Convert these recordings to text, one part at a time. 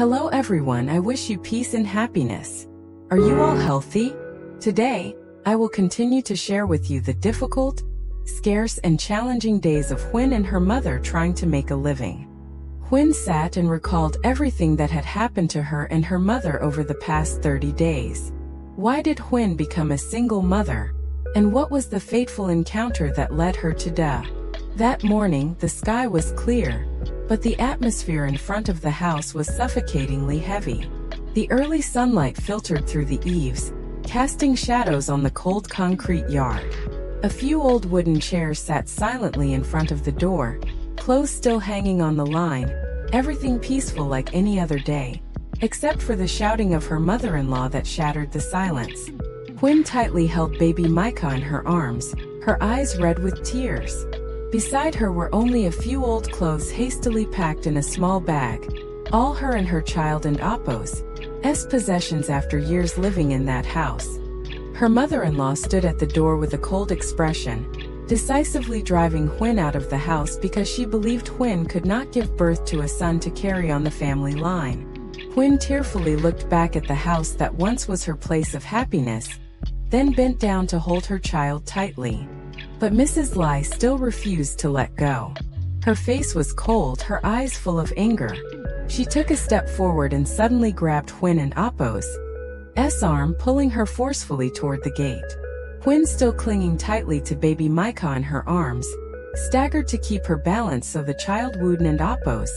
Hello everyone, I wish you peace and happiness. Are you all healthy? Today, I will continue to share with you the difficult, scarce and challenging days of Huyen and her mother trying to make a living. Huyen sat and recalled everything that had happened to her and her mother over the past 30 days. Why did Huyen become a single mother? And what was the fateful encounter that led her to death? That morning, the sky was clear, but the atmosphere in front of the house was suffocatingly heavy. The early sunlight filtered through the eaves, casting shadows on the cold concrete yard. A few old wooden chairs sat silently in front of the door, clothes still hanging on the line, everything peaceful like any other day, except for the shouting of her mother-in-law that shattered the silence. Huyen tightly held baby Micah in her arms, her eyes red with tears. Beside her were only a few old clothes hastily packed in a small bag, all her and her child and Appo's possessions after years living in that house. Her mother-in-law stood at the door with a cold expression, decisively driving Huyen out of the house because she believed Huyen could not give birth to a son to carry on the family line. Huyen tearfully looked back at the house that once was her place of happiness, then bent down to hold her child tightly. But Mrs. Lai still refused to let go. Her face was cold, her eyes full of anger. She took a step forward and suddenly grabbed Huyen and Appo's arm, pulling her forcefully toward the gate. Huyen, still clinging tightly to baby Micah in her arms, staggered to keep her balance so the child wouldn't and Appo's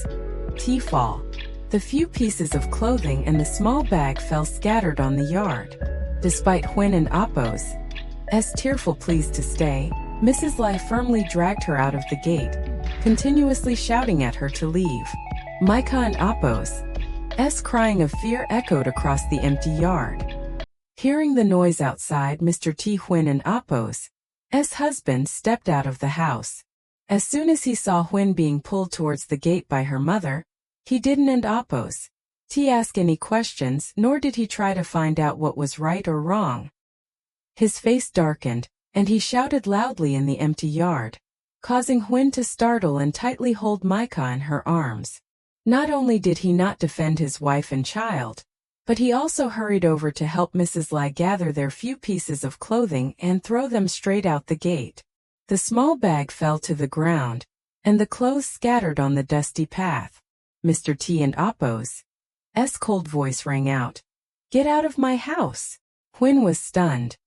fall. The few pieces of clothing and the small bag fell scattered on the yard. Despite Huyen and Appo's tearful pleas to stay, Mrs. Lai firmly dragged her out of the gate, continuously shouting at her to leave. Micah and Appo's crying of fear echoed across the empty yard. Hearing the noise outside, Mr. T. Huyen and Appo's husband stepped out of the house. As soon as he saw Huyen being pulled towards the gate by her mother, he didn't and Appo's ask any questions, nor did he try to find out what was right or wrong. His face darkened, and he shouted loudly in the empty yard, causing Huyen to startle and tightly hold Micah in her arms. Not only did he not defend his wife and child, but he also hurried over to help Mrs. Lai gather their few pieces of clothing and throw them straight out the gate. The small bag fell to the ground, and the clothes scattered on the dusty path. Mr. T and Appo's cold voice rang out, "Get out of my house!" Huyen was stunned,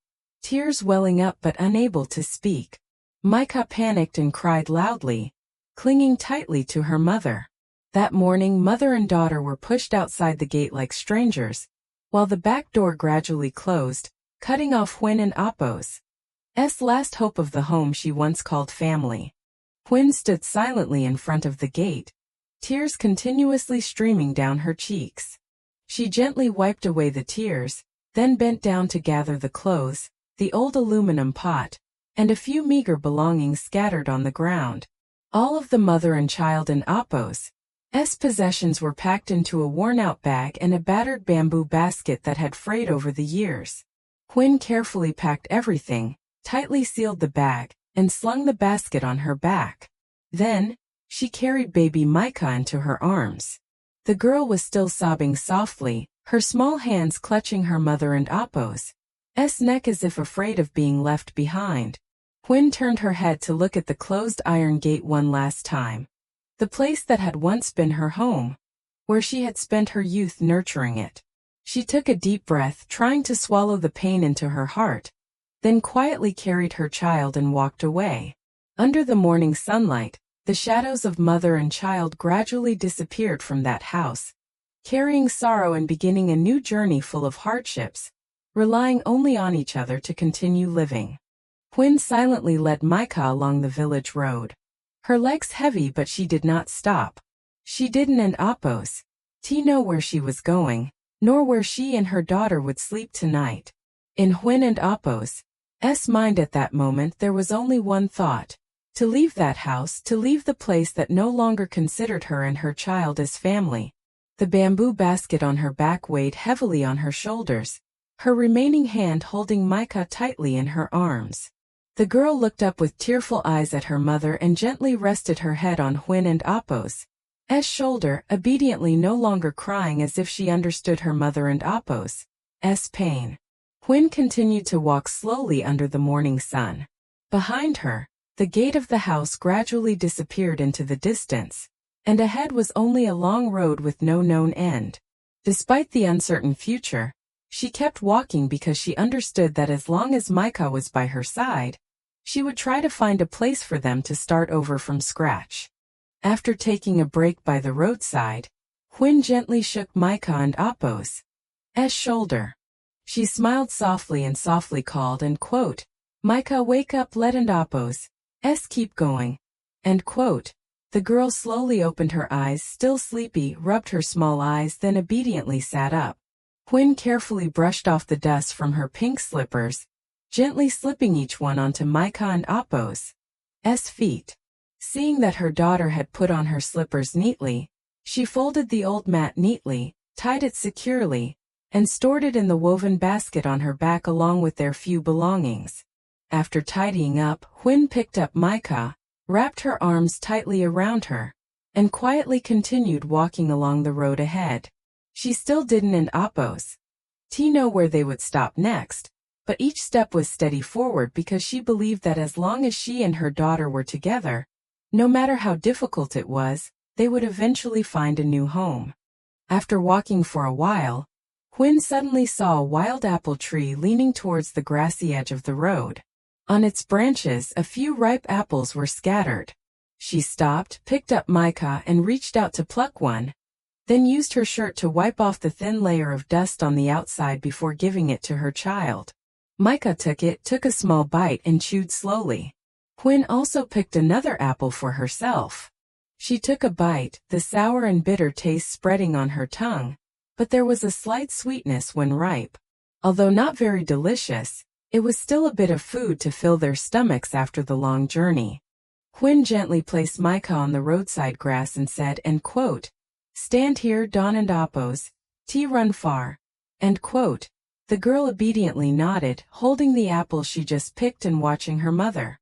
tears welling up but unable to speak. Micah panicked and cried loudly, clinging tightly to her mother. That morning, mother and daughter were pushed outside the gate like strangers, while the back door gradually closed, cutting off Huyen and Appo's last hope of the home she once called family. Huyen stood silently in front of the gate, tears continuously streaming down her cheeks. She gently wiped away the tears, then bent down to gather the clothes, the old aluminum pot, and a few meager belongings scattered on the ground. All of the mother and child and Appo's possessions were packed into a worn-out bag and a battered bamboo basket that had frayed over the years. Huyen carefully packed everything, tightly sealed the bag, and slung the basket on her back. Then, she carried baby Micah into her arms. The girl was still sobbing softly, her small hands clutching her mother and Appo's neck as if afraid of being left behind. Huyen turned her head to look at the closed iron gate one last time. The place that had once been her home, where she had spent her youth nurturing it. She took a deep breath, trying to swallow the pain into her heart, then quietly carried her child and walked away. Under the morning sunlight, the shadows of mother and child gradually disappeared from that house, carrying sorrow and beginning a new journey full of hardships, relying only on each other to continue living. Huyen silently led Micah along the village road. Her legs heavy, but she did not stop. She didn't and Appo's know where she was going, nor where she and her daughter would sleep tonight. In Huyen and Appo's mind at that moment there was only one thought: to leave that house, to leave the place that no longer considered her and her child as family. The bamboo basket on her back weighed heavily on her shoulders, her remaining hand holding Micah tightly in her arms. The girl looked up with tearful eyes at her mother and gently rested her head on Huyen and Appo's shoulder, obediently no longer crying as if she understood her mother and Appo's pain. Huyen continued to walk slowly under the morning sun. Behind her, the gate of the house gradually disappeared into the distance, and ahead was only a long road with no known end. Despite the uncertain future, she kept walking because she understood that as long as Micah was by her side, she would try to find a place for them to start over from scratch. After taking a break by the roadside, Huyen gently shook Micah and Appo's shoulder. She smiled softly and softly called, end quote, "Micah, wake up, let and Appo's keep going." End quote. The girl slowly opened her eyes, still sleepy, rubbed her small eyes, then obediently sat up. Huyen carefully brushed off the dust from her pink slippers, gently slipping each one onto Micah and Appo's feet. Seeing that her daughter had put on her slippers neatly, she folded the old mat neatly, tied it securely, and stored it in the woven basket on her back along with their few belongings. After tidying up, Huyen picked up Micah, wrapped her arms tightly around her, and quietly continued walking along the road ahead. She still didn't and Appo's know where they would stop next, but each step was steady forward because she believed that as long as she and her daughter were together, no matter how difficult it was, they would eventually find a new home. After walking for a while, Huyen suddenly saw a wild apple tree leaning towards the grassy edge of the road. On its branches, a few ripe apples were scattered. She stopped, picked up Micah, and reached out to pluck one, then used her shirt to wipe off the thin layer of dust on the outside before giving it to her child. Micah took it, took a small bite, and chewed slowly. Huyen also picked another apple for herself. She took a bite, the sour and bitter taste spreading on her tongue, but there was a slight sweetness when ripe. Although not very delicious, it was still a bit of food to fill their stomachs after the long journey. Huyen gently placed Micah on the roadside grass and said, end quote, "Stand here, Don and Appo's run far." End quote. The girl obediently nodded, holding the apple she just picked and watching her mother.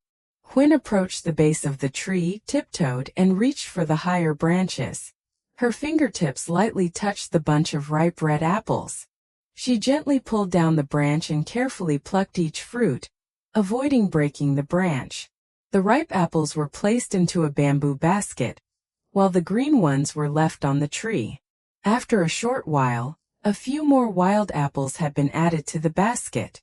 Huyen approached the base of the tree, tiptoed, and reached for the higher branches. Her fingertips lightly touched the bunch of ripe red apples. She gently pulled down the branch and carefully plucked each fruit, avoiding breaking the branch. The ripe apples were placed into a bamboo basket, while the green ones were left on the tree. After a short while, a few more wild apples had been added to the basket.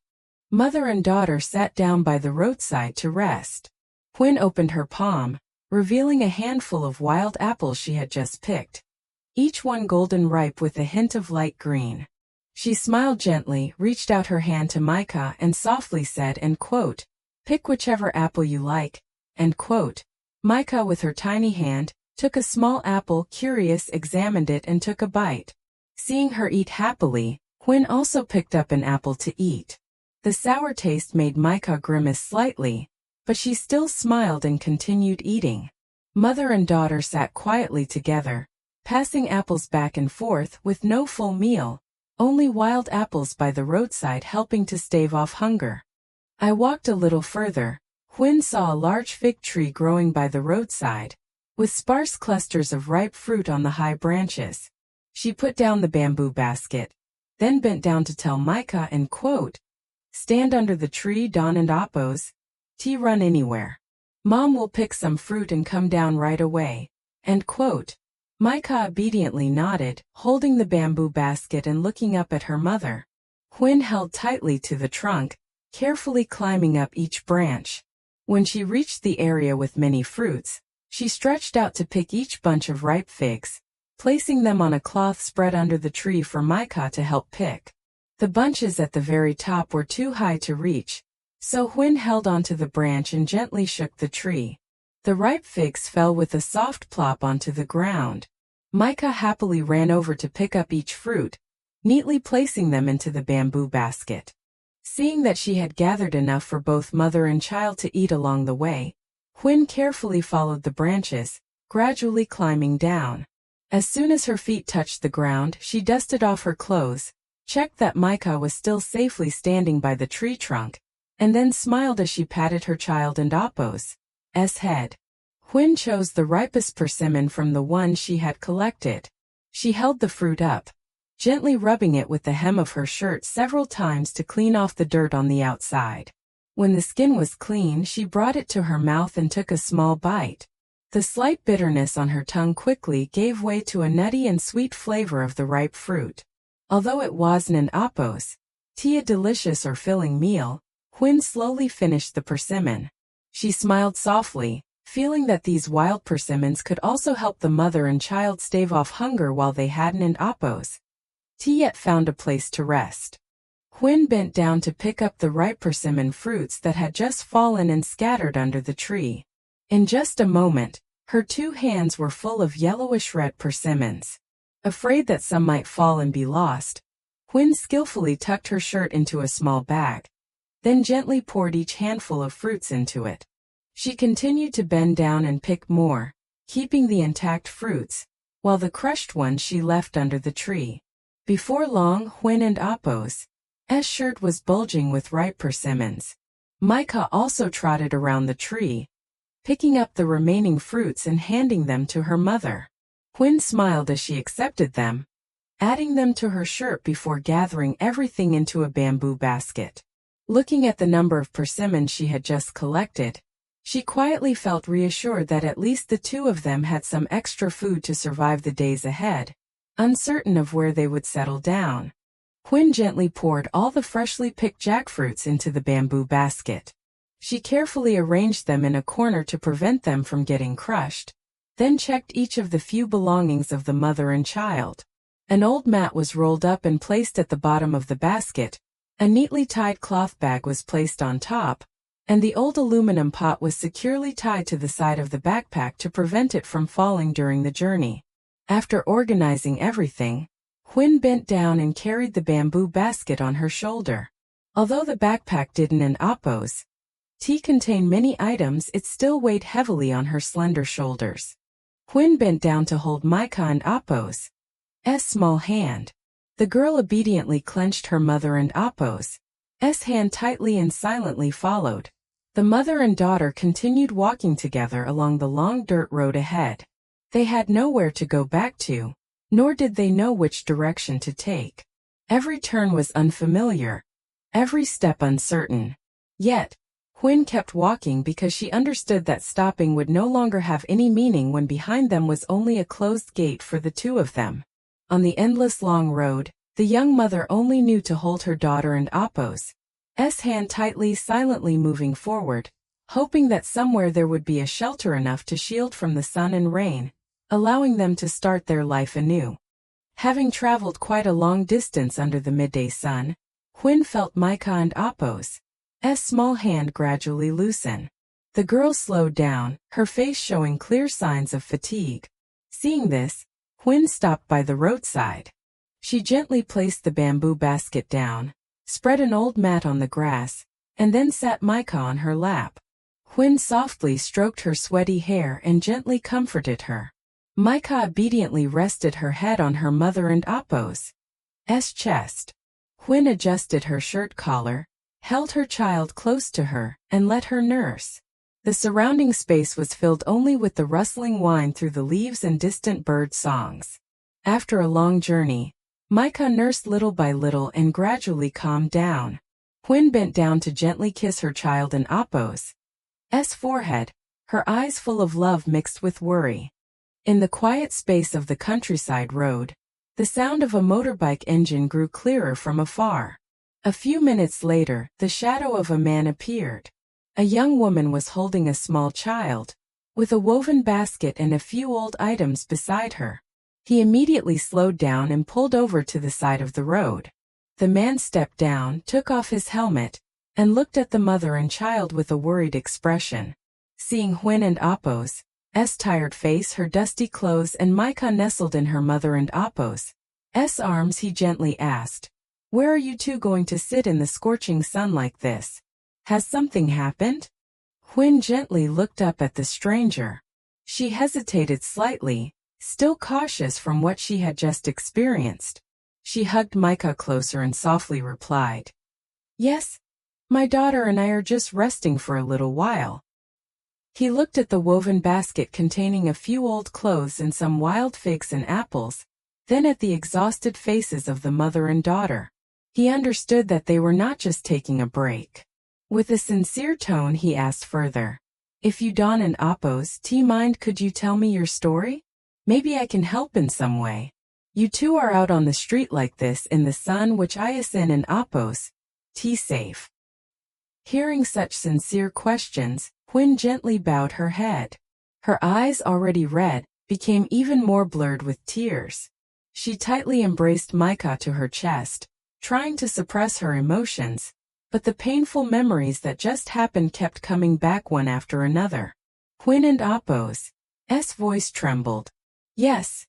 Mother and daughter sat down by the roadside to rest. Huyen opened her palm, revealing a handful of wild apples she had just picked, each one golden ripe with a hint of light green. She smiled gently, reached out her hand to Micah, and softly said, end quote, "Pick whichever apple you like." End quote. Micah, with her tiny hand, took a small apple, curious, examined it, and took a bite. Seeing her eat happily, Huyen also picked up an apple to eat. The sour taste made Micah grimace slightly, but she still smiled and continued eating. Mother and daughter sat quietly together, passing apples back and forth with no full meal, only wild apples by the roadside helping to stave off hunger. I walked a little further. Huyen saw a large fig tree growing by the roadside, with sparse clusters of ripe fruit on the high branches. She put down the bamboo basket, then bent down to tell Micah, end quote, "Stand under the tree, Don and Appo's run anywhere. Mom will pick some fruit and come down right away." End quote. Micah obediently nodded, holding the bamboo basket and looking up at her mother. Huyen held tightly to the trunk, carefully climbing up each branch. When she reached the area with many fruits, she stretched out to pick each bunch of ripe figs, placing them on a cloth spread under the tree for Micah to help pick. The bunches at the very top were too high to reach, so Huyen held onto the branch and gently shook the tree. The ripe figs fell with a soft plop onto the ground. Micah happily ran over to pick up each fruit, neatly placing them into the bamboo basket. Seeing that she had gathered enough for both mother and child to eat along the way, Huyen carefully followed the branches, gradually climbing down. As soon as her feet touched the ground, she dusted off her clothes, checked that Micah was still safely standing by the tree trunk, and then smiled as she patted her child and Appo's head. Huyen chose the ripest persimmon from the one she had collected. She held the fruit up, gently rubbing it with the hem of her shirt several times to clean off the dirt on the outside. When the skin was clean, she brought it to her mouth and took a small bite. The slight bitterness on her tongue quickly gave way to a nutty and sweet flavor of the ripe fruit. Although it wasn't an appos, a delicious or filling meal, Huyen slowly finished the persimmon. She smiled softly, feeling that these wild persimmons could also help the mother and child stave off hunger while they hadn't an appos. Yet found a place to rest. Huyen bent down to pick up the ripe persimmon fruits that had just fallen and scattered under the tree. In just a moment, her 2 hands were full of yellowish-red persimmons. Afraid that some might fall and be lost, Huyen skillfully tucked her shirt into a small bag, then gently poured each handful of fruits into it. She continued to bend down and pick more, keeping the intact fruits, while the crushed ones she left under the tree. Before long, Huyen and Apos' shirt was bulging with ripe persimmons. Micah also trotted around the tree, picking up the remaining fruits and handing them to her mother. Huyen smiled as she accepted them, adding them to her shirt before gathering everything into a bamboo basket. Looking at the number of persimmons she had just collected, she quietly felt reassured that at least the 2 of them had some extra food to survive the days ahead. Uncertain of where they would settle down, Huyen gently poured all the freshly picked jackfruits into the bamboo basket. She carefully arranged them in a corner to prevent them from getting crushed, then checked each of the few belongings of the mother and child. An old mat was rolled up and placed at the bottom of the basket, a neatly tied cloth bag was placed on top, and the old aluminum pot was securely tied to the side of the backpack to prevent it from falling during the journey. After organizing everything, Huyen bent down and carried the bamboo basket on her shoulder. Although the backpack didn't an appos contain many items, it still weighed heavily on her slender shoulders. Huyen bent down to hold Micah and Apos' small hand. The girl obediently clenched her mother and Apos' hand tightly and silently followed. The mother and daughter continued walking together along the long dirt road ahead. They had nowhere to go back to, nor did they know which direction to take. Every turn was unfamiliar, every step uncertain. Yet, Huyen kept walking because she understood that stopping would no longer have any meaning when behind them was only a closed gate for the 2 of them. On the endless long road, the young mother only knew to hold her daughter and Apos' hand tightly, silently moving forward, hoping that somewhere there would be a shelter enough to shield from the sun and rain, allowing them to start their life anew. Having traveled quite a long distance under the midday sun, Huyen felt Micah and Apos' small hand gradually loosen. The girl slowed down, her face showing clear signs of fatigue. Seeing this, Huyen stopped by the roadside. She gently placed the bamboo basket down, spread an old mat on the grass, and then sat Micah on her lap. Huyen softly stroked her sweaty hair and gently comforted her. Micah obediently rested her head on her mother and Apos' chest. Huyen adjusted her shirt collar, held her child close to her, and let her nurse. The surrounding space was filled only with the rustling wind through the leaves and distant bird songs. After a long journey, Micah nursed little by little and gradually calmed down. Huyen bent down to gently kiss her child and Apos' forehead, her eyes full of love mixed with worry. In the quiet space of the countryside road, the sound of a motorbike engine grew clearer from afar. A few minutes later, the shadow of a man appeared. A young woman was holding a small child, with a woven basket and a few old items beside her. He immediately slowed down and pulled over to the side of the road. The man stepped down, took off his helmet, and looked at the mother and child with a worried expression. Seeing Huyen and Apos' tired face, her dusty clothes, and Micah nestled in her mother and Apos' arms, he gently asked, "Where are you 2 going to sit in the scorching sun like this? Has something happened?" Huyen gently looked up at the stranger. She hesitated slightly, still cautious from what she had just experienced. She hugged Micah closer and softly replied, "Yes, my daughter and I are just resting for a little while." He looked at the woven basket containing a few old clothes and some wild figs and apples, then at the exhausted faces of the mother and daughter. He understood that they were not just taking a break. With a sincere tone he asked further, "If you Don and Apos, mind, could you tell me your story? Maybe I can help in some way. You two are out on the street like this in the sun, which I in and Apos, safe." Hearing such sincere questions, Huyen gently bowed her head. Her eyes, already red, became even more blurred with tears. She tightly embraced Micah to her chest, trying to suppress her emotions, but the painful memories that just happened kept coming back one after another. Huyen and Apos' voice trembled. "Yes.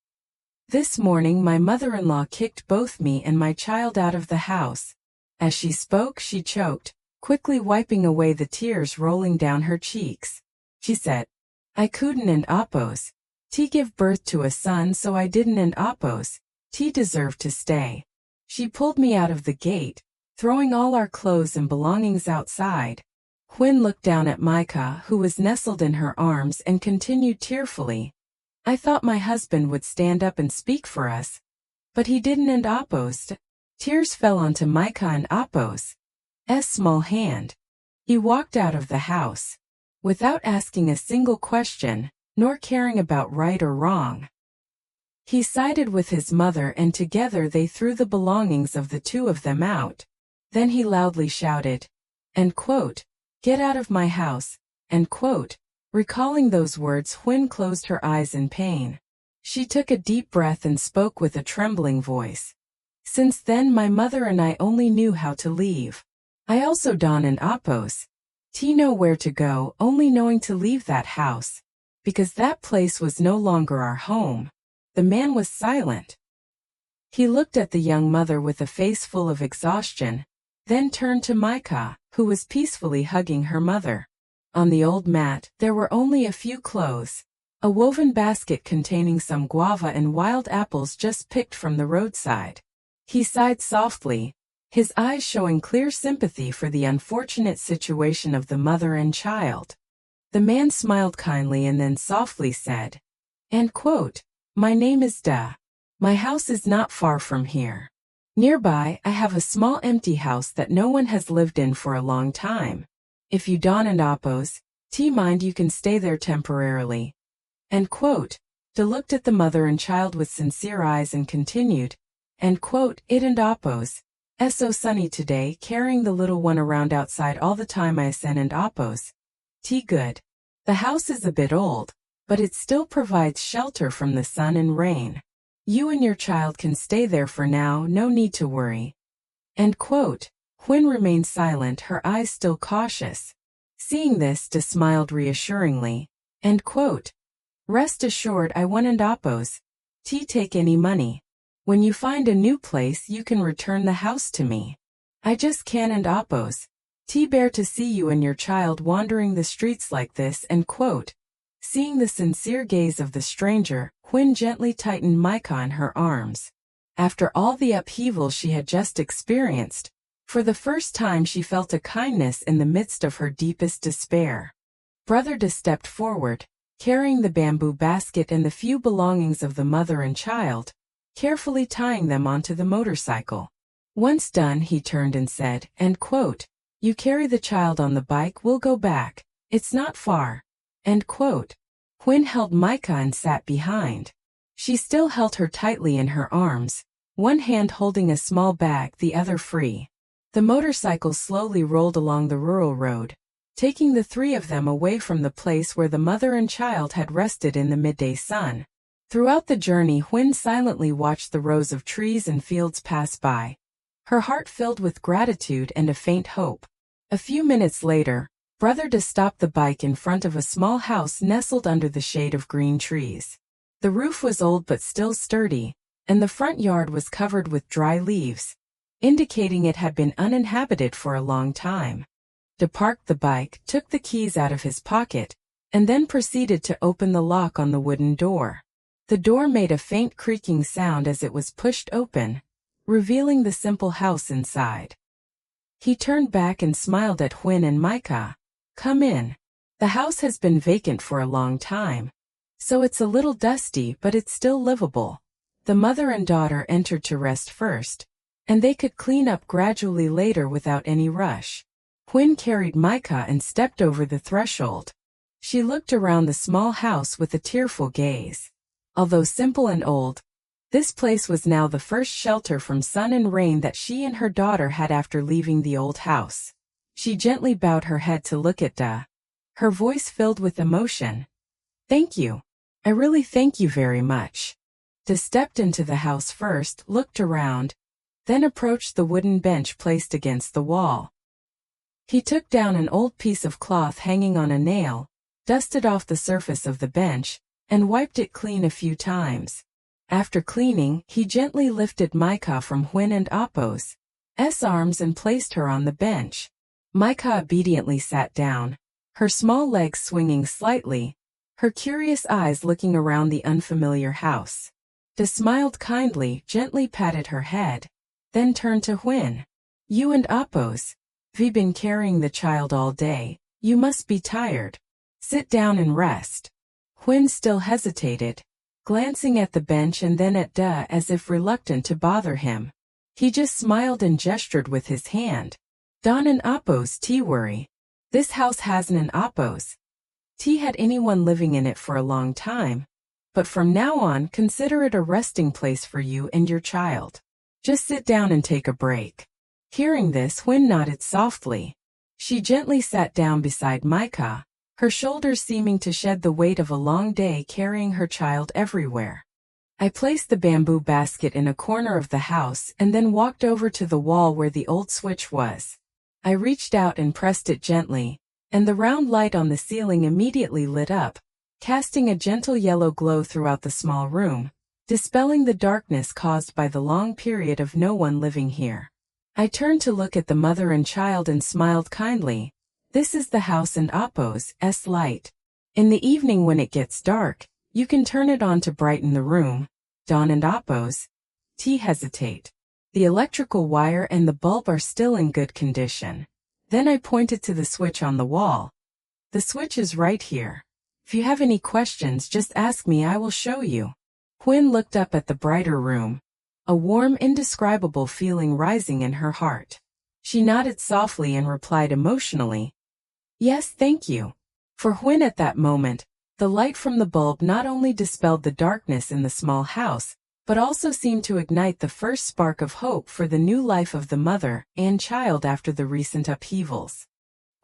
This morning my mother-in-law kicked both me and my child out of the house." As she spoke, she choked, quickly wiping away the tears rolling down her cheeks. She said, "I couldn't and Apos give birth to a son, so I didn't and Apos deserved to stay. She pulled me out of the gate, throwing all our clothes and belongings outside." Huyen looked down at Micah, who was nestled in her arms, and continued tearfully, "I thought my husband would stand up and speak for us, but he didn't and Apos." Tears fell onto Micah and Apos' small hand. He walked out of the house, without asking a single question, nor caring about right or wrong. He sided with his mother, and together they threw the belongings of the two of them out. Then he loudly shouted, "Get out of my house." Recalling those words, Huyen closed her eyes in pain. She took a deep breath and spoke with a trembling voice. "Since then my mother and I only knew how to leave. I also Don and Apos know where to go, only knowing to leave that house, because that place was no longer our home." The man was silent. He looked at the young mother with a face full of exhaustion, then turned to Micah, who was peacefully hugging her mother. On the old mat, there were only a few clothes, a woven basket containing some guava and wild apples just picked from the roadside. He sighed softly, his eyes showing clear sympathy for the unfortunate situation of the mother and child. The man smiled kindly and then softly said, "My name is Da. My house is not far from here. Nearby, I have a small empty house that no one has lived in for a long time. If you Don and Apos mind, you can stay there temporarily." Da looked at the mother and child with sincere eyes and continued, "It and Apos so sunny today, carrying the little one around outside all the time. I sen and Apos good. The house is a bit old, but it still provides shelter from the sun and rain. You and your child can stay there for now, no need to worry." Huyen remained silent, her eyes still cautious. Seeing this, Da smiled reassuringly, "Rest assured, I won't and Apos take any money. When you find a new place, you can return the house to me. I just can't and Apos bear to see you and your child wandering the streets like this." Seeing the sincere gaze of the stranger, Huyen gently tightened Micah in her arms. After all the upheaval she had just experienced, for the first time she felt a kindness in the midst of her deepest despair. Brother Da stepped forward, carrying the bamboo basket and the few belongings of the mother and child, carefully tying them onto the motorcycle. Once done, he turned and said, "You carry the child on the bike, we'll go back. It's not far." Huyen held Micah and sat behind. She still held her tightly in her arms, one hand holding a small bag, the other free. The motorcycle slowly rolled along the rural road, taking the three of them away from the place where the mother and child had rested in the midday sun. Throughout the journey, Huyen silently watched the rows of trees and fields pass by, her heart filled with gratitude and a faint hope. A few minutes later, Brother Da stopped the bike in front of a small house nestled under the shade of green trees. The roof was old but still sturdy, and the front yard was covered with dry leaves, indicating it had been uninhabited for a long time. Da parked the bike, took the keys out of his pocket, and then proceeded to open the lock on the wooden door. The door made a faint creaking sound as it was pushed open, revealing the simple house inside. He turned back and smiled at Huyen and Micah. "Come in." The house has been vacant for a long time, so it's a little dusty, but it's still livable. The mother and daughter entered to rest first, and they could clean up gradually later without any rush. Huyen carried Micah and stepped over the threshold. She looked around the small house with a tearful gaze. Although simple and old, this place was now the first shelter from sun and rain that she and her daughter had after leaving the old house. She gently bowed her head to look at Da, her voice filled with emotion. "Thank you. I really thank you very much." Da stepped into the house first, looked around, then approached the wooden bench placed against the wall. He took down an old piece of cloth hanging on a nail, dusted off the surface of the bench, and wiped it clean a few times. After cleaning, he gently lifted Micah from Huyen and Appo's arms and placed her on the bench. Micah obediently sat down, her small legs swinging slightly, her curious eyes looking around the unfamiliar house. Da smiled kindly, gently patted her head, then turned to Huyen. "You and Appo's, we've been carrying the child all day. You must be tired. Sit down and rest." Huyen still hesitated, glancing at the bench and then at Da as if reluctant to bother him. He just smiled and gestured with his hand. "Don and Appo's tea worry. This house hasn't an Appo's tea had anyone living in it for a long time, but from now on consider it a resting place for you and your child. Just sit down and take a break." Hearing this, Huyen nodded softly. She gently sat down beside Micah, her shoulders seeming to shed the weight of a long day carrying her child everywhere. I placed the bamboo basket in a corner of the house and then walked over to the wall where the old switch was. I reached out and pressed it gently, and the round light on the ceiling immediately lit up, casting a gentle yellow glow throughout the small room, dispelling the darkness caused by the long period of no one living here. I turned to look at the mother and child and smiled kindly. "This is the house and Appo's light. In the evening when it gets dark, you can turn it on to brighten the room. Don and Appo's tea hesitate. The electrical wire and the bulb are still in good condition." Then I pointed to the switch on the wall. "The switch is right here. If you have any questions, just ask me, I will show you." Huyen looked up at the brighter room, a warm, indescribable feeling rising in her heart. She nodded softly and replied emotionally, "Yes, thank you." For Huyen at that moment, the light from the bulb not only dispelled the darkness in the small house, but also seemed to ignite the first spark of hope for the new life of the mother and child after the recent upheavals.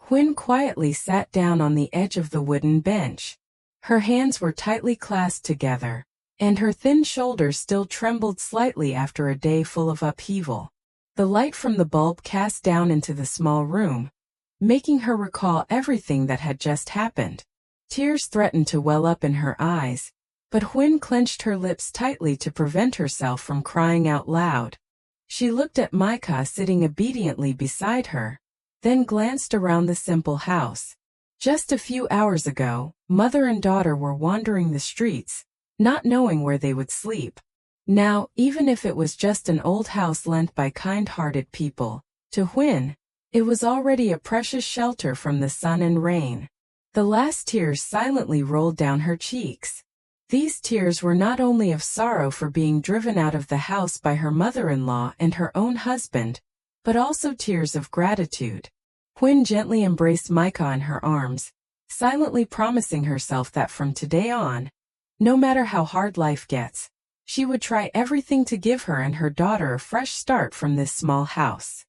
Huyen quietly sat down on the edge of the wooden bench. Her hands were tightly clasped together, and her thin shoulders still trembled slightly after a day full of upheaval. The light from the bulb cast down into the small room, making her recall everything that had just happened. Tears threatened to well up in her eyes, but Huyen clenched her lips tightly to prevent herself from crying out loud. She looked at Micah sitting obediently beside her, then glanced around the simple house. Just a few hours ago, mother and daughter were wandering the streets, not knowing where they would sleep. Now, even if it was just an old house lent by kind-hearted people, to Huyen, it was already a precious shelter from the sun and rain. The last tears silently rolled down her cheeks. These tears were not only of sorrow for being driven out of the house by her mother-in-law and her own husband, but also tears of gratitude. Huyen gently embraced Micah in her arms, silently promising herself that from today on, no matter how hard life gets, she would try everything to give her and her daughter a fresh start from this small house.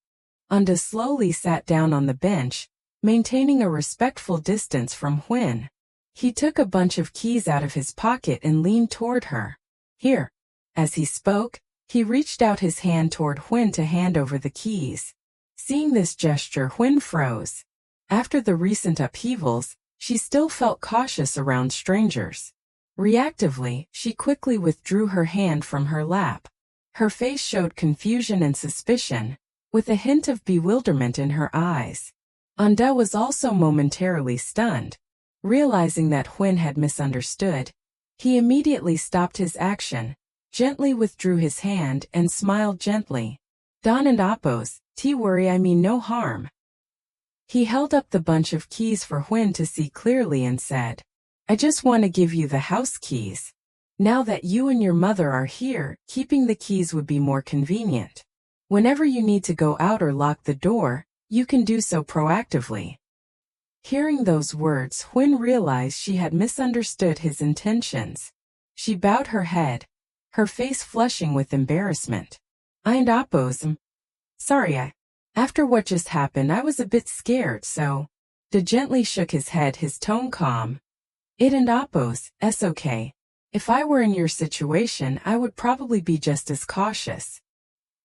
Anda slowly sat down on the bench, maintaining a respectful distance from Huyen. He took a bunch of keys out of his pocket and leaned toward her. "Here." As he spoke, he reached out his hand toward Huyen to hand over the keys. Seeing this gesture, Huyen froze. After the recent upheavals, she still felt cautious around strangers. Reactively, she quickly withdrew her hand from her lap. Her face showed confusion and suspicion, with a hint of bewilderment in her eyes. Anda was also momentarily stunned. Realizing that Huyen had misunderstood, he immediately stopped his action, gently withdrew his hand and smiled gently. "Don and Appo's tea worry, I mean no harm." He held up the bunch of keys for Huyen to see clearly and said, "I just want to give you the house keys. Now that you and your mother are here, keeping the keys would be more convenient. Whenever you need to go out or lock the door, you can do so proactively." Hearing those words, Huyen realized she had misunderstood his intentions. She bowed her head, her face flushing with embarrassment. "I and Appos, sorry, after what just happened I was a bit scared, so." De gently shook his head, his tone calm. "It and Appos, it's okay. If I were in your situation, I would probably be just as cautious."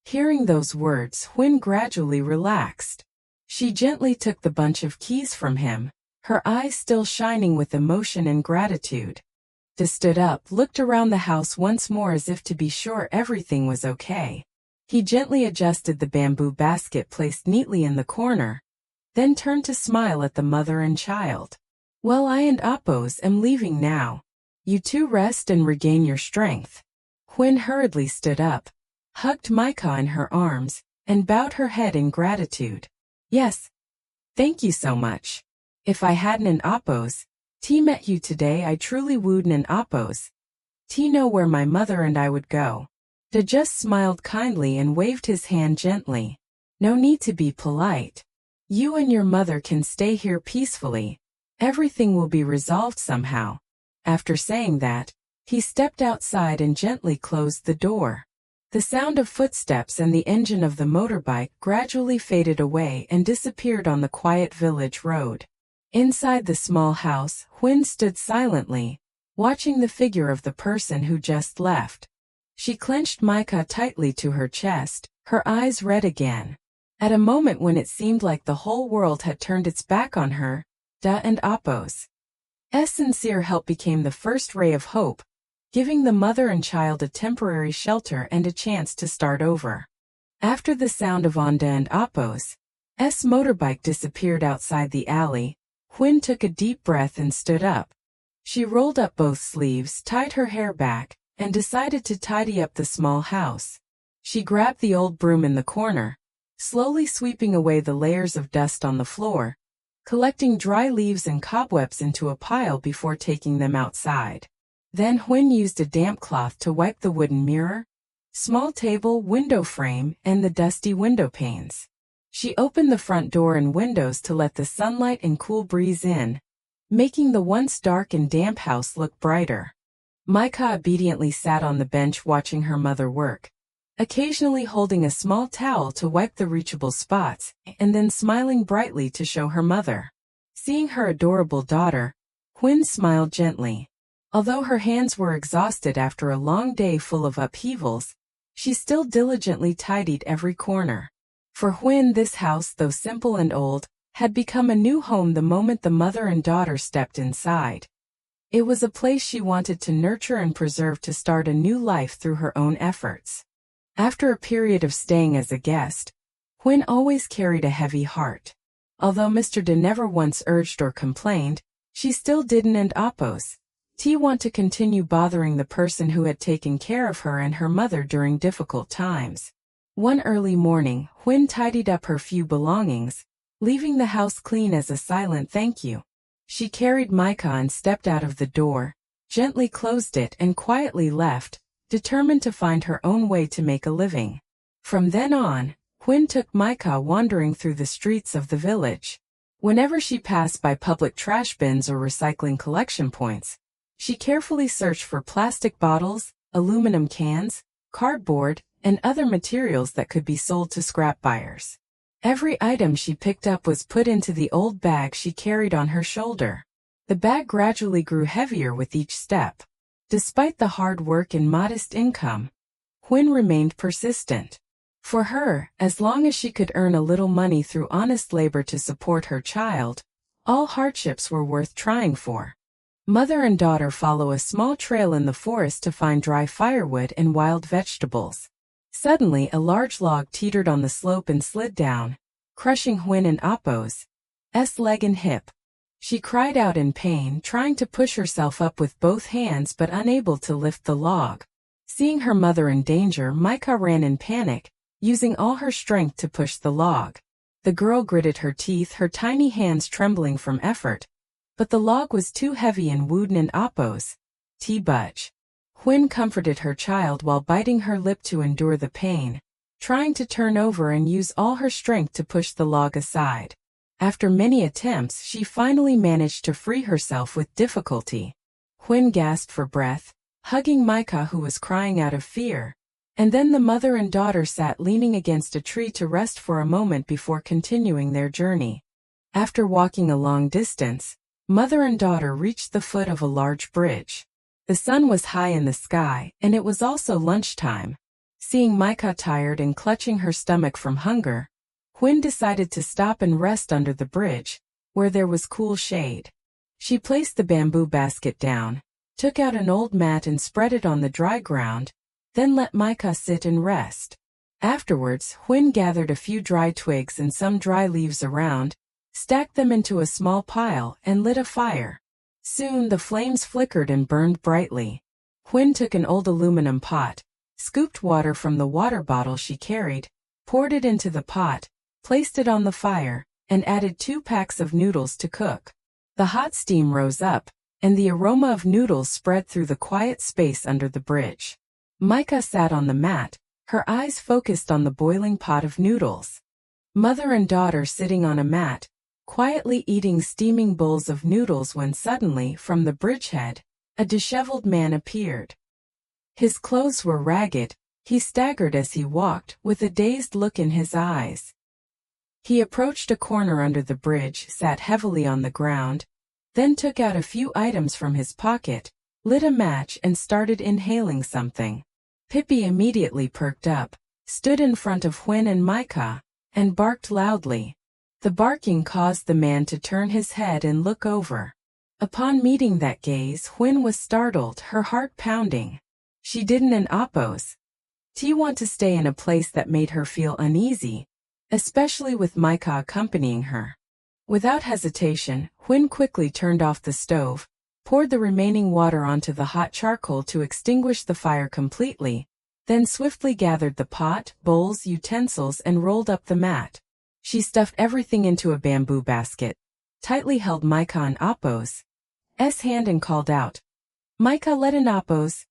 Hearing those words, Huyen gradually relaxed. She gently took the bunch of keys from him, her eyes still shining with emotion and gratitude. De stood up, looked around the house once more as if to be sure everything was okay. He gently adjusted the bamboo basket placed neatly in the corner, then turned to smile at the mother and child. "Well, I and Appos am leaving now. You two rest and regain your strength." Huyen hurriedly stood up, hugged Micah in her arms, and bowed her head in gratitude. "Yes. Thank you so much. If I hadn't an Appos, met you today, I truly wouldn't an Appos know where my mother and I would go." De just smiled kindly and waved his hand gently. "No need to be polite. You and your mother can stay here peacefully. Everything will be resolved somehow." After saying that, he stepped outside and gently closed the door. The sound of footsteps and the engine of the motorbike gradually faded away and disappeared on the quiet village road. Inside the small house, Huyen stood silently, watching the figure of the person who just left. She clenched Micah tightly to her chest, her eyes red again. At a moment when it seemed like the whole world had turned its back on her, De and Appos' sincere help became the first ray of hope, giving the mother and child a temporary shelter and a chance to start over. After the sound of Onda and Appos' motorbike disappeared outside the alley, Huyen took a deep breath and stood up. She rolled up both sleeves, tied her hair back, and decided to tidy up the small house. She grabbed the old broom in the corner, slowly sweeping away the layers of dust on the floor, collecting dry leaves and cobwebs into a pile before taking them outside. Then Huyen used a damp cloth to wipe the wooden mirror, small table, window frame, and the dusty window panes. She opened the front door and windows to let the sunlight and cool breeze in, making the once dark and damp house look brighter. Micah obediently sat on the bench watching her mother work, occasionally holding a small towel to wipe the reachable spots, and then smiling brightly to show her mother. Seeing her adorable daughter, Huyen smiled gently. Although her hands were exhausted after a long day full of upheavals, she still diligently tidied every corner. For Huyen, this house, though simple and old, had become a new home the moment the mother and daughter stepped inside. It was a place she wanted to nurture and preserve to start a new life through her own efforts. After a period of staying as a guest, Huyen always carried a heavy heart. Although Mr. De never once urged or complained, she still didn't and Appos' want to continue bothering the person who had taken care of her and her mother during difficult times. One early morning, Huyen tidied up her few belongings, leaving the house clean as a silent thank you. She carried Micah and stepped out of the door, gently closed it and quietly left, determined to find her own way to make a living. From then on, Huyen took Micah wandering through the streets of the village. Whenever she passed by public trash bins or recycling collection points, she carefully searched for plastic bottles, aluminum cans, cardboard, and other materials that could be sold to scrap buyers. Every item she picked up was put into the old bag she carried on her shoulder. The bag gradually grew heavier with each step. Despite the hard work and modest income, Huyen remained persistent. For her, as long as she could earn a little money through honest labor to support her child, all hardships were worth trying for. Mother and daughter follow a small trail in the forest to find dry firewood and wild vegetables. Suddenly, a large log teetered on the slope and slid down, crushing Huyen and Appos' leg and hip. She cried out in pain, trying to push herself up with both hands but unable to lift the log. Seeing her mother in danger, Micah ran in panic, using all her strength to push the log. The girl gritted her teeth, her tiny hands trembling from effort. But the log was too heavy and wouldn't oppose. Budge. Huyen comforted her child while biting her lip to endure the pain, trying to turn over and use all her strength to push the log aside. After many attempts, she finally managed to free herself with difficulty. Huyen gasped for breath, hugging Micah, who was crying out of fear. And then the mother and daughter sat leaning against a tree to rest for a moment before continuing their journey. After walking a long distance, mother and daughter reached the foot of a large bridge. The sun was high in the sky, and it was also lunchtime. Seeing Micah tired and clutching her stomach from hunger, Huyen decided to stop and rest under the bridge, where there was cool shade. She placed the bamboo basket down, took out an old mat and spread it on the dry ground, then let Micah sit and rest. Afterwards, Huyen gathered a few dry twigs and some dry leaves around, stacked them into a small pile, and lit a fire. Soon the flames flickered and burned brightly. Huyen took an old aluminum pot, scooped water from the water bottle she carried, poured it into the pot, placed it on the fire, and added 2 packs of noodles to cook. The hot steam rose up, and the aroma of noodles spread through the quiet space under the bridge. Micah sat on the mat, her eyes focused on the boiling pot of noodles. Mother and daughter sitting on a mat, quietly eating steaming bowls of noodles when suddenly, from the bridgehead, a disheveled man appeared. His clothes were ragged, he staggered as he walked, with a dazed look in his eyes. He approached a corner under the bridge, sat heavily on the ground, then took out a few items from his pocket, lit a match and started inhaling something. Pippi immediately perked up, stood in front of Huyen and Micah, and barked loudly. The barking caused the man to turn his head and look over. Upon meeting that gaze, Huyen was startled, her heart pounding. She didn't oppose. Want to stay in a place that made her feel uneasy, especially with Micah accompanying her. Without hesitation, Huyen quickly turned off the stove, poured the remaining water onto the hot charcoal to extinguish the fire completely, then swiftly gathered the pot, bowls, utensils and rolled up the mat. She stuffed everything into a bamboo basket, tightly held Micah and Appo's hand and called out, "Micah, let an Appo's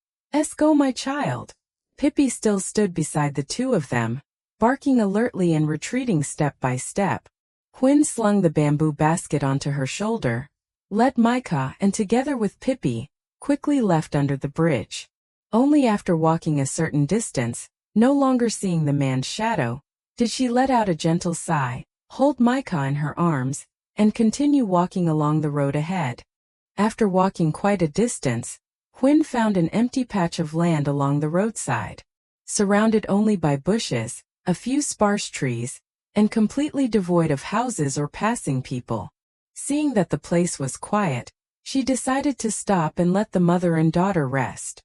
go, my child." Pippi still stood beside the two of them, barking alertly and retreating step by step. Huyen slung the bamboo basket onto her shoulder, led Micah and together with Pippi, quickly left under the bridge. Only after walking a certain distance, no longer seeing the man's shadow, did she let out a gentle sigh, hold Micah in her arms, and continue walking along the road ahead. After walking quite a distance, Huyen found an empty patch of land along the roadside, surrounded only by bushes, a few sparse trees, and completely devoid of houses or passing people. Seeing that the place was quiet, she decided to stop and let the mother and daughter rest.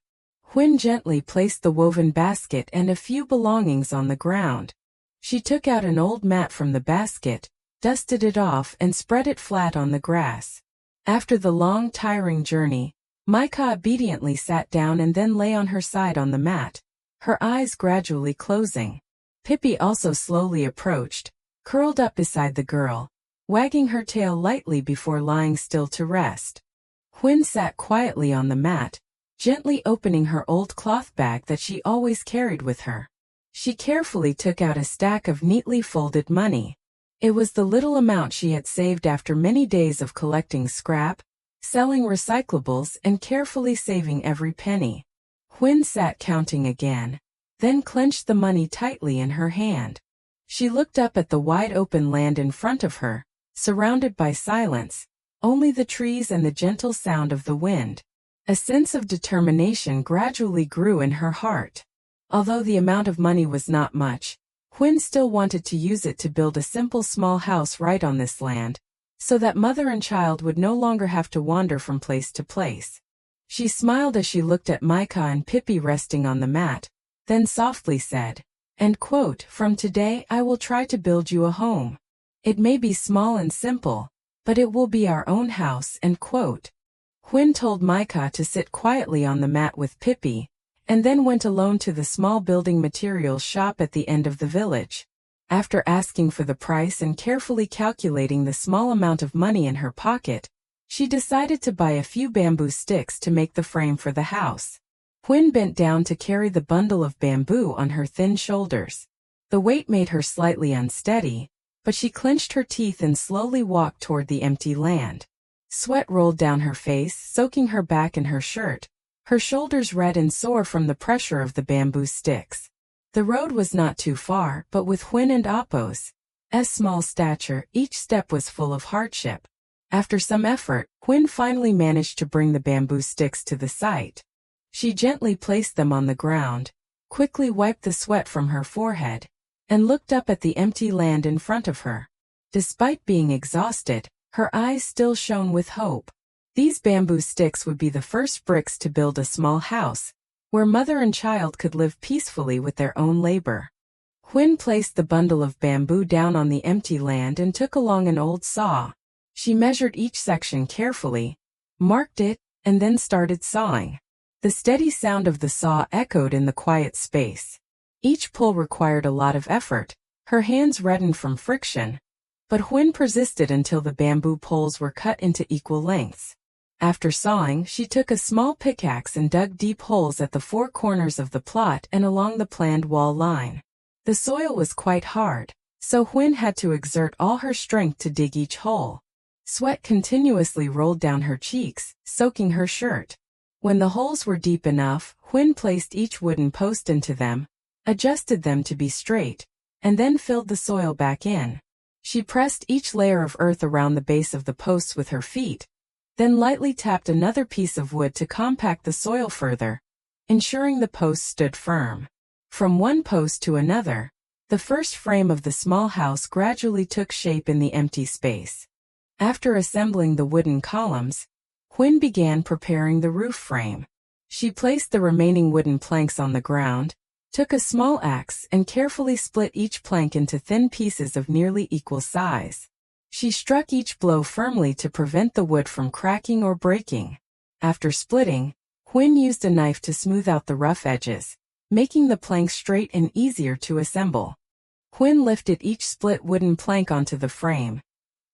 Huyen gently placed the woven basket and a few belongings on the ground. She took out an old mat from the basket, dusted it off and spread it flat on the grass. After the long, tiring journey, Micah obediently sat down and then lay on her side on the mat, her eyes gradually closing. Pippi also slowly approached, curled up beside the girl, wagging her tail lightly before lying still to rest. Huyen sat quietly on the mat, gently opening her old cloth bag that she always carried with her. She carefully took out a stack of neatly folded money. It was the little amount she had saved after many days of collecting scrap, selling recyclables and carefully saving every penny. Huyen sat counting again, then clenched the money tightly in her hand. She looked up at the wide open land in front of her, surrounded by silence, only the trees and the gentle sound of the wind. A sense of determination gradually grew in her heart. Although the amount of money was not much, Huyen still wanted to use it to build a simple small house right on this land, so that mother and child would no longer have to wander from place to place. She smiled as she looked at Micah and Pippi resting on the mat, then softly said, "From today I will try to build you a home. It may be small and simple, but it will be our own house." Huyen told Micah to sit quietly on the mat with Pippi, and then went alone to the small building materials shop at the end of the village. After asking for the price and carefully calculating the small amount of money in her pocket, she decided to buy a few bamboo sticks to make the frame for the house. Huyen bent down to carry the bundle of bamboo on her thin shoulders. The weight made her slightly unsteady, but she clenched her teeth and slowly walked toward the empty land. Sweat rolled down her face, soaking her back and her shirt, her shoulders red and sore from the pressure of the bamboo sticks. The road was not too far, but with Huyen and Appo's small stature, each step was full of hardship. After some effort, Huyen finally managed to bring the bamboo sticks to the site. She gently placed them on the ground, quickly wiped the sweat from her forehead, and looked up at the empty land in front of her. Despite being exhausted, her eyes still shone with hope. These bamboo sticks would be the first bricks to build a small house, where mother and child could live peacefully with their own labor. Huyen placed the bundle of bamboo down on the empty land and took along an old saw. She measured each section carefully, marked it, and then started sawing. The steady sound of the saw echoed in the quiet space. Each pull required a lot of effort, her hands reddened from friction, but Huyen persisted until the bamboo poles were cut into equal lengths. After sawing, she took a small pickaxe and dug deep holes at the four corners of the plot and along the planned wall line. The soil was quite hard, so Huyen had to exert all her strength to dig each hole. Sweat continuously rolled down her cheeks, soaking her shirt. When the holes were deep enough, Huyen placed each wooden post into them, adjusted them to be straight, and then filled the soil back in. She pressed each layer of earth around the base of the posts with her feet, then lightly tapped another piece of wood to compact the soil further, ensuring the posts stood firm. From one post to another, the first frame of the small house gradually took shape in the empty space. After assembling the wooden columns, Huyen began preparing the roof frame. She placed the remaining wooden planks on the ground, took a small axe and carefully split each plank into thin pieces of nearly equal size. She struck each blow firmly to prevent the wood from cracking or breaking. After splitting, Huyen used a knife to smooth out the rough edges, making the planks straight and easier to assemble. Huyen lifted each split wooden plank onto the frame,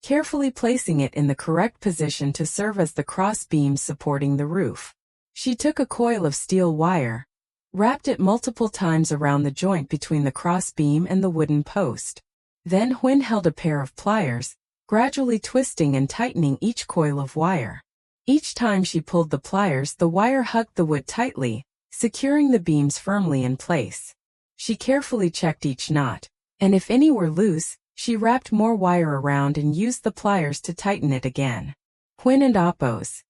carefully placing it in the correct position to serve as the cross beams supporting the roof. She took a coil of steel wire, wrapped it multiple times around the joint between the cross beam and the wooden post. Then Huyen held a pair of pliers, gradually twisting and tightening each coil of wire. Each time she pulled the pliers, the wire hugged the wood tightly, securing the beams firmly in place. She carefully checked each knot, and if any were loose, she wrapped more wire around and used the pliers to tighten it again. Huyen and Appo's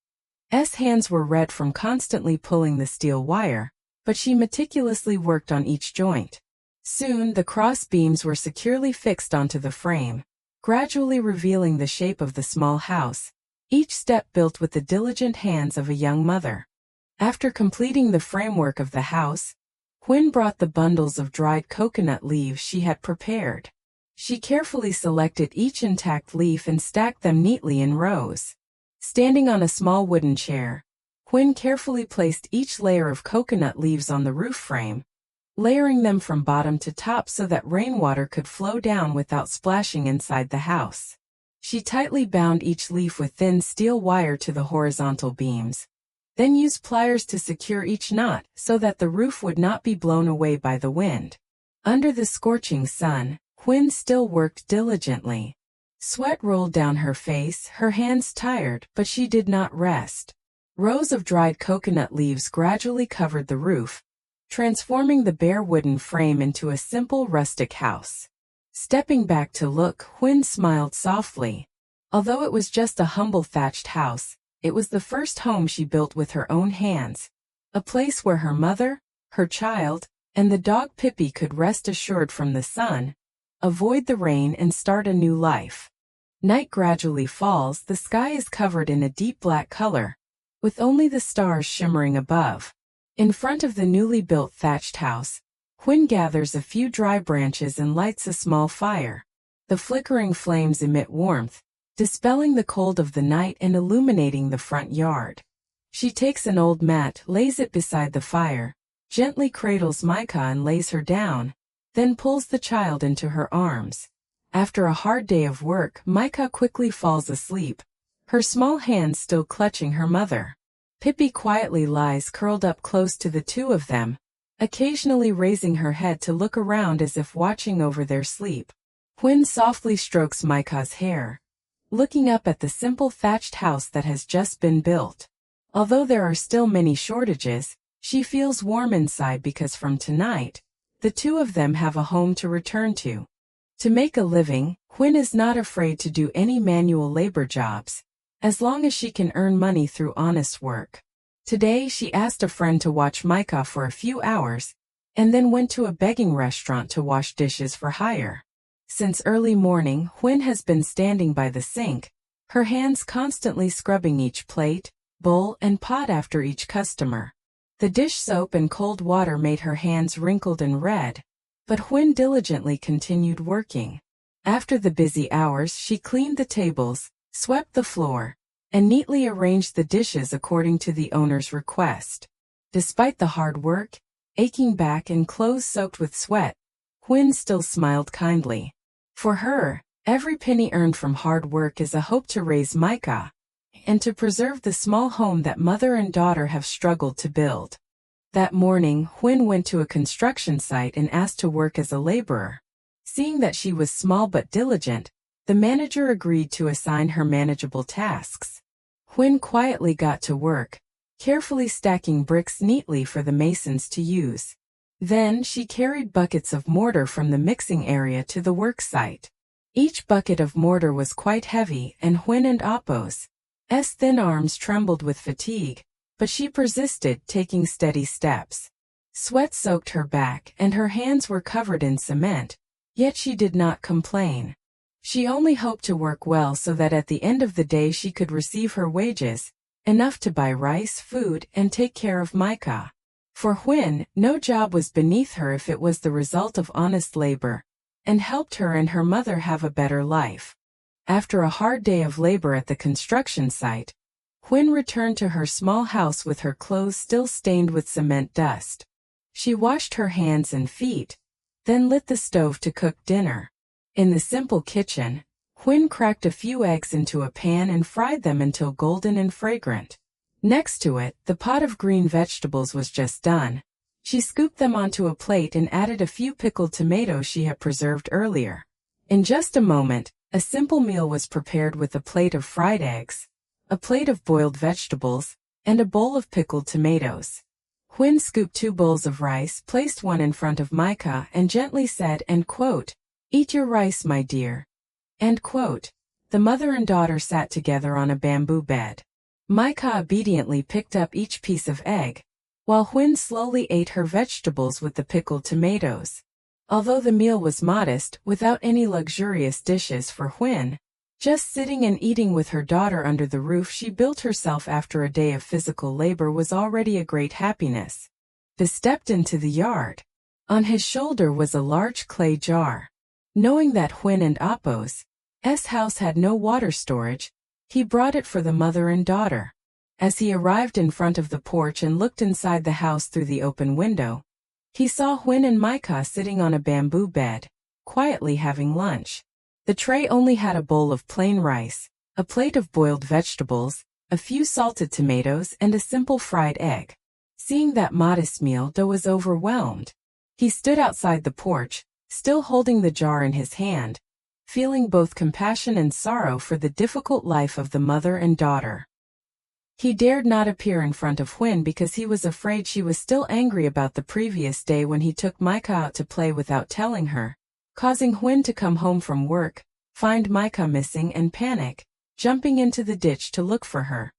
hands were red from constantly pulling the steel wire, but she meticulously worked on each joint. Soon the cross beams were securely fixed onto the frame, gradually revealing the shape of the small house, each step built with the diligent hands of a young mother. After completing the framework of the house, Huyen brought the bundles of dried coconut leaves she had prepared. She carefully selected each intact leaf and stacked them neatly in rows. Standing on a small wooden chair, Huyen carefully placed each layer of coconut leaves on the roof frame, layering them from bottom to top so that rainwater could flow down without splashing inside the house. She tightly bound each leaf with thin steel wire to the horizontal beams, then used pliers to secure each knot so that the roof would not be blown away by the wind. Under the scorching sun, Huyen still worked diligently. Sweat rolled down her face, her hands tired, but she did not rest. Rows of dried coconut leaves gradually covered the roof, transforming the bare wooden frame into a simple rustic house. Stepping back to look, Huyen smiled softly. Although it was just a humble thatched house, it was the first home she built with her own hands, a place where her mother, her child, and the dog Pippi could rest assured from the sun, avoid the rain and start a new life. Night gradually falls, the sky is covered in a deep black color, with only the stars shimmering above. In front of the newly built thatched house, Huyen gathers a few dry branches and lights a small fire. The flickering flames emit warmth, dispelling the cold of the night and illuminating the front yard. She takes an old mat, lays it beside the fire, gently cradles Micah and lays her down, then pulls the child into her arms. After a hard day of work, Micah quickly falls asleep, her small hands still clutching her mother. Pippi quietly lies curled up close to the two of them, occasionally raising her head to look around as if watching over their sleep. Huyen softly strokes Micah's hair, looking up at the simple thatched house that has just been built. Although there are still many shortages, she feels warm inside because from tonight, the two of them have a home to return to. To make a living, Huyen is not afraid to do any manual labor jobs, as long as she can earn money through honest work. Today she asked a friend to watch Micah for a few hours, and then went to a begging restaurant to wash dishes for hire. Since early morning, Huyen has been standing by the sink, her hands constantly scrubbing each plate, bowl, and pot after each customer. The dish soap and cold water made her hands wrinkled and red, but Huyen diligently continued working. After the busy hours, she cleaned the tables, swept the floor, and neatly arranged the dishes according to the owner's request. Despite the hard work, aching back and clothes soaked with sweat, Huyen still smiled kindly. For her, every penny earned from hard work is a hope to raise Micah, and to preserve the small home that mother and daughter have struggled to build. That morning, Huyen went to a construction site and asked to work as a laborer. Seeing that she was small but diligent, the manager agreed to assign her manageable tasks. Huyen quietly got to work, carefully stacking bricks neatly for the masons to use. Then she carried buckets of mortar from the mixing area to the work site. Each bucket of mortar was quite heavy, and Huyen and Appo's thin arms trembled with fatigue, but she persisted, taking steady steps. Sweat soaked her back, and her hands were covered in cement, yet she did not complain. She only hoped to work well so that at the end of the day she could receive her wages, enough to buy rice, food, and take care of Micah. For Huyen, no job was beneath her if it was the result of honest labor, and helped her and her mother have a better life. After a hard day of labor at the construction site, Huyen returned to her small house with her clothes still stained with cement dust. She washed her hands and feet, then lit the stove to cook dinner. In the simple kitchen, Huyen cracked a few eggs into a pan and fried them until golden and fragrant. Next to it, the pot of green vegetables was just done. She scooped them onto a plate and added a few pickled tomatoes she had preserved earlier. In just a moment, a simple meal was prepared with a plate of fried eggs, a plate of boiled vegetables, and a bowl of pickled tomatoes. Huyen scooped 2 bowls of rice, placed one in front of Micah, and gently said, "Eat your rice, my dear." The mother and daughter sat together on a bamboo bed. Micah obediently picked up each piece of egg, while Huyen slowly ate her vegetables with the pickled tomatoes. Although the meal was modest, without any luxurious dishes for Huyen, just sitting and eating with her daughter under the roof she built herself after a day of physical labor was already a great happiness. He stepped into the yard. On his shoulder was a large clay jar. Knowing that Huyen and Appo's house had no water storage, he brought it for the mother and daughter. As he arrived in front of the porch and looked inside the house through the open window, he saw Huyen and Micah sitting on a bamboo bed, quietly having lunch. The tray only had a bowl of plain rice, a plate of boiled vegetables, a few salted tomatoes, and a simple fried egg. Seeing that modest meal, Doe was overwhelmed. He stood outside the porch, still holding the jar in his hand, feeling both compassion and sorrow for the difficult life of the mother and daughter. He dared not appear in front of Huyen because he was afraid she was still angry about the previous day when he took Micah out to play without telling her, causing Huyen to come home from work, find Micah missing and panic, jumping into the ditch to look for her.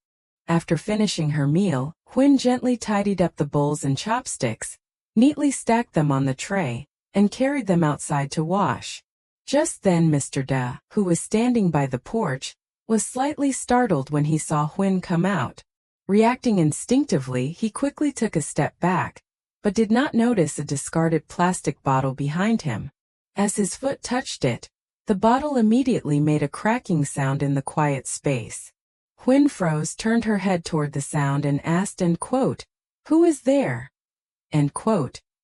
After finishing her meal, Huyen gently tidied up the bowls and chopsticks, neatly stacked them on the tray, and carried them outside to wash. Just then Mr. Da, who was standing by the porch, was slightly startled when he saw Huyen come out. Reacting instinctively, he quickly took a step back, but did not notice a discarded plastic bottle behind him. As his foot touched it, the bottle immediately made a cracking sound in the quiet space. Huyen froze, turned her head toward the sound, and asked, "Who is there?"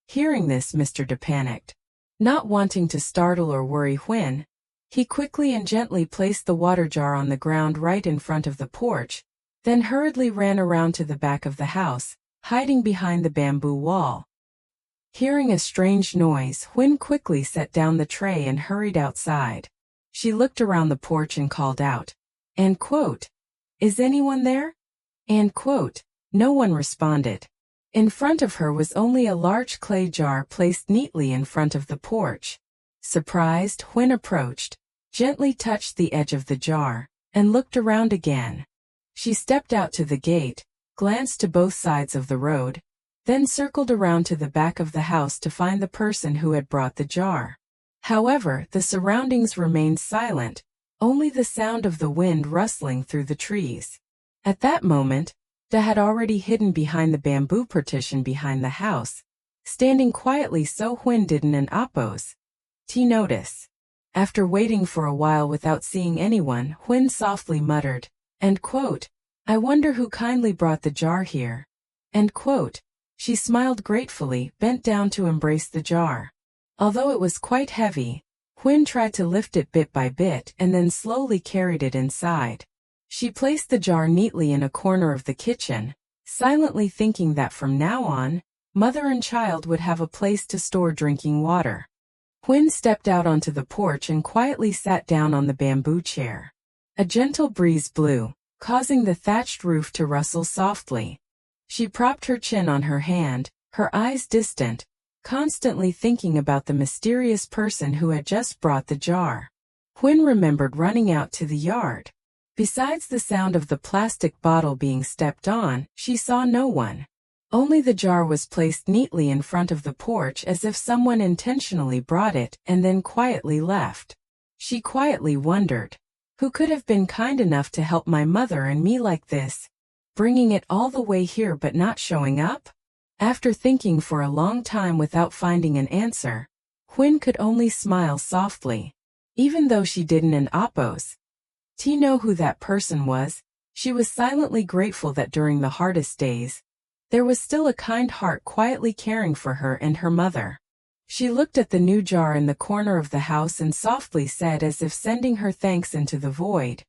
Hearing this, Mr. Da panicked. Not wanting to startle or worry Huyen, he quickly and gently placed the water jar on the ground right in front of the porch, then hurriedly ran around to the back of the house, hiding behind the bamboo wall. Hearing a strange noise, Huyen quickly set down the tray and hurried outside. She looked around the porch and called out, "Is anyone there?" No one responded. In front of her was only a large clay jar placed neatly in front of the porch. Surprised, Huyen approached, gently touched the edge of the jar, and looked around again. She stepped out to the gate, glanced to both sides of the road, then circled around to the back of the house to find the person who had brought the jar. However, the surroundings remained silent, only the sound of the wind rustling through the trees. At that moment, Da had already hidden behind the bamboo partition behind the house, standing quietly so Huyen didn't notice. After waiting for a while without seeing anyone, Huyen softly muttered, "I wonder who kindly brought the jar here." She smiled gratefully, bent down to embrace the jar. Although it was quite heavy, Huyen tried to lift it bit by bit and then slowly carried it inside. She placed the jar neatly in a corner of the kitchen, silently thinking that from now on, mother and child would have a place to store drinking water. Huyen stepped out onto the porch and quietly sat down on the bamboo chair. A gentle breeze blew, causing the thatched roof to rustle softly. She propped her chin on her hand, her eyes distant, constantly thinking about the mysterious person who had just brought the jar. Huyen remembered running out to the yard. Besides the sound of the plastic bottle being stepped on, she saw no one. Only the jar was placed neatly in front of the porch as if someone intentionally brought it and then quietly left. She quietly wondered, who could have been kind enough to help my mother and me like this, bringing it all the way here but not showing up? After thinking for a long time without finding an answer, Huyen could only smile softly. Even though she didn't know who that person was, she was silently grateful that during the hardest days, there was still a kind heart quietly caring for her and her mother. She looked at the new jar in the corner of the house and softly said, as if sending her thanks into the void,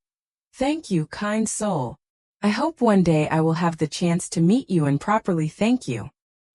"Thank you, kind soul. I hope one day I will have the chance to meet you and properly thank you."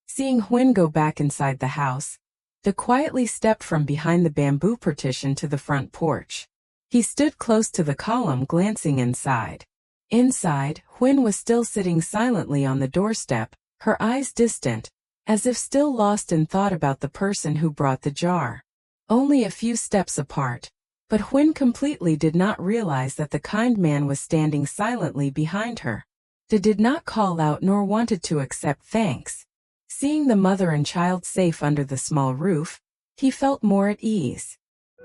Seeing Huyen go back inside the house, Da quietly stepped from behind the bamboo partition to the front porch. He stood close to the column, glancing inside. Inside, Huyen was still sitting silently on the doorstep, her eyes distant, as if still lost in thought about the person who brought the jar. Only a few steps apart, but Huyen completely did not realize that the kind man was standing silently behind her. Da did not call out nor wanted to accept thanks. Seeing the mother and child safe under the small roof, he felt more at ease.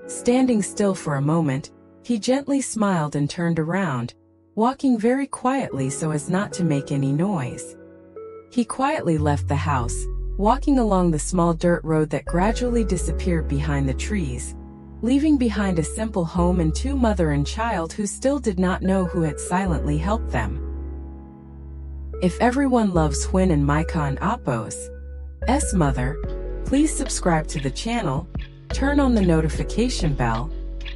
Standing still for a moment, he gently smiled and turned around, walking very quietly so as not to make any noise. He quietly left the house, walking along the small dirt road that gradually disappeared behind the trees, leaving behind a simple home and two mother and child who still did not know who had silently helped them. If everyone loves Huyen and Micah and Apo's mother, please subscribe to the channel, turn on the notification bell,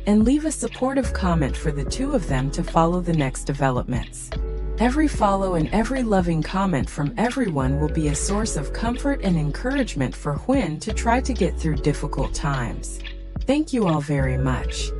and leave a supportive comment for the two of them to follow the next developments. Every follow and every loving comment from everyone will be a source of comfort and encouragement for Huyen to try to get through difficult times. Thank you all very much.